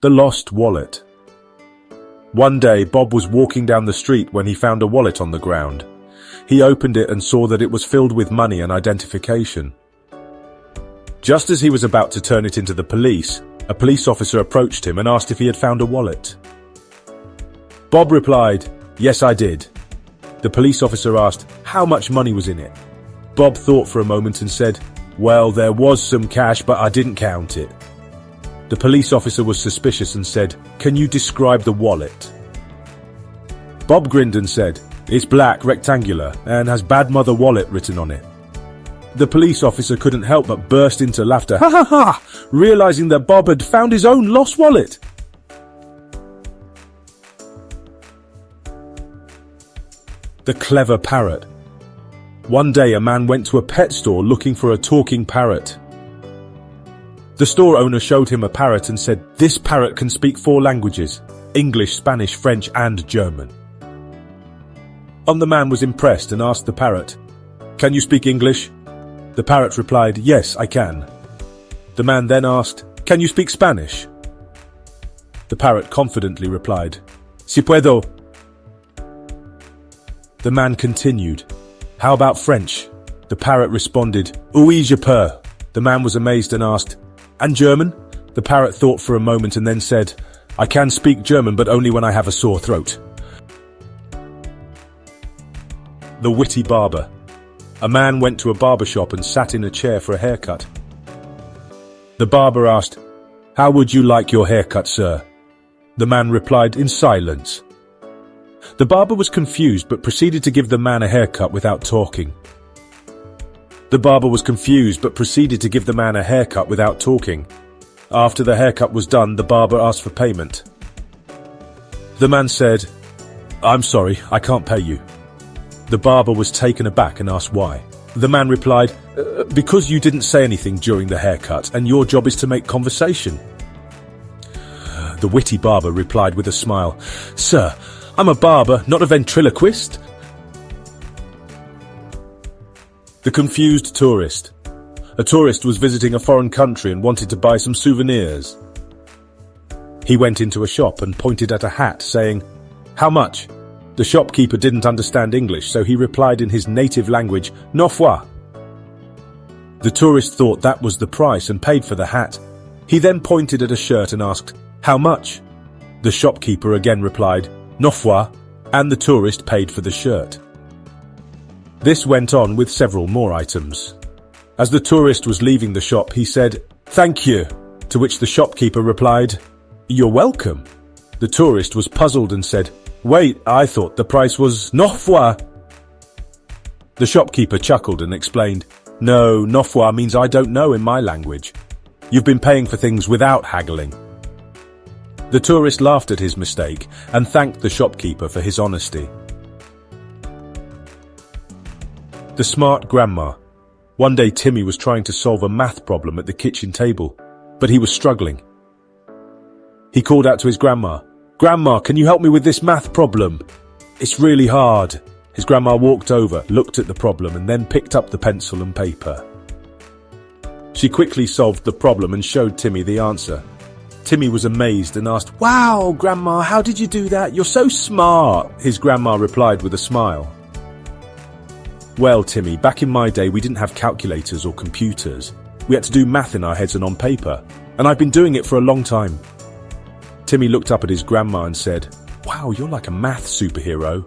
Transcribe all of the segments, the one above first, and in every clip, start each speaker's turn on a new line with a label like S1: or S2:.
S1: The lost wallet. One day, Bob was walking down the street when he found a wallet on the ground. He opened it and saw that it was filled with money and identification. Just as he was about to turn it into the police, a police officer approached him and asked if he had found a wallet. Bob replied, "Yes, I did." The police officer asked how much money was in it. Bob thought for a moment and said, "Well, there was some cash, but I didn't count it." The police officer was suspicious and said, "Can you describe the wallet?" Bob grinned and said, "It's black, rectangular, and has Bad Mother Wallet written on it." The police officer couldn't help but burst into laughter, ha ha ha, realizing that Bob had found his own lost wallet. The clever parrot. One day a man went to a pet store looking for a talking parrot. The store owner showed him a parrot and said, "This parrot can speak 4 languages, English, Spanish, French, and German." The man was impressed and asked the parrot, "Can you speak English?" The parrot replied, "Yes, I can." The man then asked, "Can you speak Spanish?" The parrot confidently replied, "Si puedo." The man continued, "How about French?" The parrot responded, "Oui, je peux." The man was amazed and asked, "And German?" The parrot thought for a moment and then said, "I can speak German, but only when I have a sore throat." The witty barber. A man went to a barber shop and sat in a chair for a haircut. The barber asked, "How would you like your haircut, sir?" The man replied in silence. The barber was confused but proceeded to give the man a haircut without talking. After the haircut was done, the barber asked for payment. The man said, "I'm sorry, I can't pay you." The barber was taken aback and asked why. The man replied, "Because you didn't say anything during the haircut, and your job is to make conversation." The witty barber replied with a smile, "Sir, I'm a barber, not a ventriloquist." The confused tourist. A tourist was visiting a foreign country and wanted to buy some souvenirs. He went into a shop and pointed at a hat, saying, "How much?" The shopkeeper didn't understand English, so he replied in his native language, "No foi." The tourist thought that was the price and paid for the hat. He then pointed at a shirt and asked, "How much?" The shopkeeper again replied, "No foi," and the tourist paid for the shirt. This went on with several more items. As the tourist was leaving the shop, he said, "Thank you," to which the shopkeeper replied, "You're welcome." The tourist was puzzled and said, "Wait, I thought the price was no foi." The shopkeeper chuckled and explained, No foi means I don't know in my language. You've been paying for things without haggling." The tourist laughed at his mistake and thanked the shopkeeper for his honesty. The smart grandma. One day Timmy was trying to solve a math problem at the kitchen table, but he was struggling. He called out to his grandma, "Grandma, can you help me with this math problem? It's really hard." His grandma walked over, looked at the problem, and then picked up the pencil and paper. She quickly solved the problem and showed Timmy the answer. Timmy was amazed and asked, "Wow, Grandma, how did you do that? You're so smart." His grandma replied with a smile, "Well, Timmy, back in my day we didn't have calculators or computers. We had to do math in our heads and on paper, and I've been doing it for a long time." Timmy looked up at his grandma and said, "Wow, you're like a math superhero."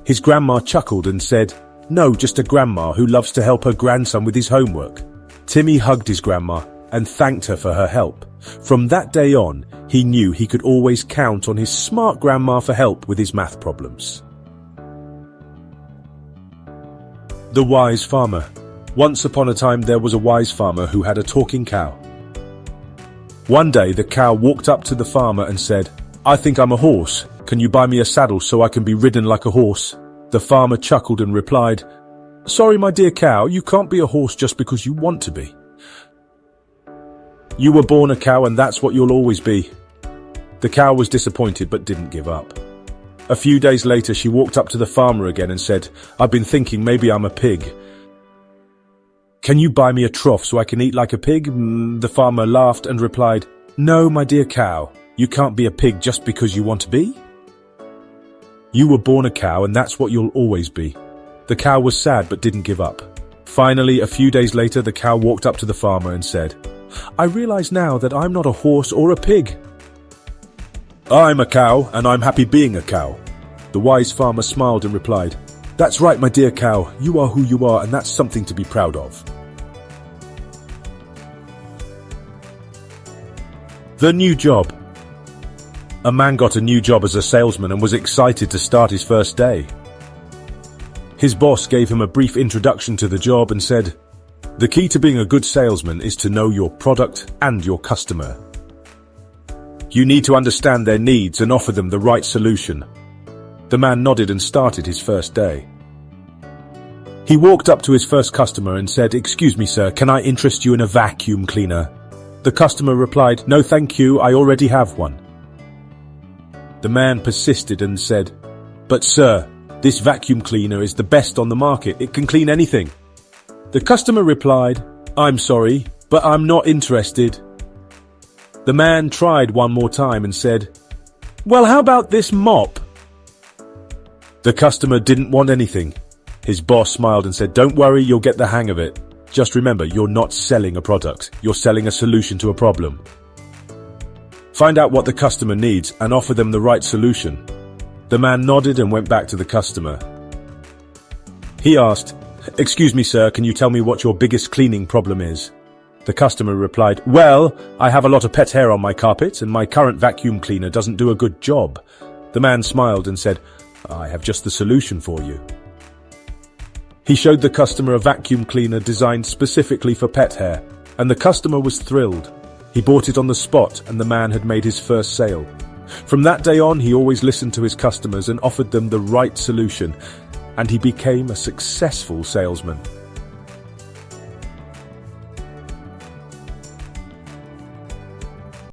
S1: His grandma chuckled and said, "No, just a grandma who loves to help her grandson with his homework." Timmy hugged his grandma and thanked her for her help. From that day on, he knew he could always count on his smart grandma for help with his math problems. The wise farmer. Once upon a time there was a wise farmer who had a talking cow. One day the cow walked up to the farmer and said, "I think I'm a horse. Can you buy me a saddle so I can be ridden like a horse?" The farmer chuckled and replied, "Sorry, my dear cow, you can't be a horse just because you want to be. You were born a cow and that's what you'll always be." The cow was disappointed but didn't give up. A few days later she walked up to the farmer again and said, "I've been thinking maybe I'm a pig. Can you buy me a trough so I can eat like a pig?" The farmer laughed and replied, No, my dear cow, you can't be a pig just because you want to be. You were born a cow and that's what you'll always be. The cow was sad but didn't give up. Finally, a few days later, the cow walked up to the farmer and said, I realize now that I'm not a horse or a pig. I'm a cow and I'm happy being a cow. The wise farmer smiled and replied, That's right, my dear cow, you are who you are and that's something to be proud of. The new job. A man got a new job as a salesman and was excited to start his first day. His boss gave him a brief introduction to the job and said, The key to being a good salesman is to know your product and your customer. You need to understand their needs and offer them the right solution. The man nodded and started his first day. He walked up to his first customer and said, Excuse me, sir, can I interest you in a vacuum cleaner? The customer replied, No, thank you, I already have one. The man persisted and said, But sir, this vacuum cleaner is the best on the market. It can clean anything. The customer replied, I'm sorry, but I'm not interested. The man tried one more time and said, Well, how about this mop? The customer didn't want anything. His boss smiled and said, Don't worry, you'll get the hang of it. Just remember, you're not selling a product. You're selling a solution to a problem. Find out what the customer needs and offer them the right solution. The man nodded and went back to the customer. He asked, Excuse me, sir, can you tell me what your biggest cleaning problem is? The customer replied, Well, I have a lot of pet hair on my carpet and my current vacuum cleaner doesn't do a good job. The man smiled and said, I have just the solution for you. He showed the customer a vacuum cleaner designed specifically for pet hair, and the customer was thrilled. He bought it on the spot and the man had made his first sale. From that day on, he always listened to his customers and offered them the right solution, and he became a successful salesman.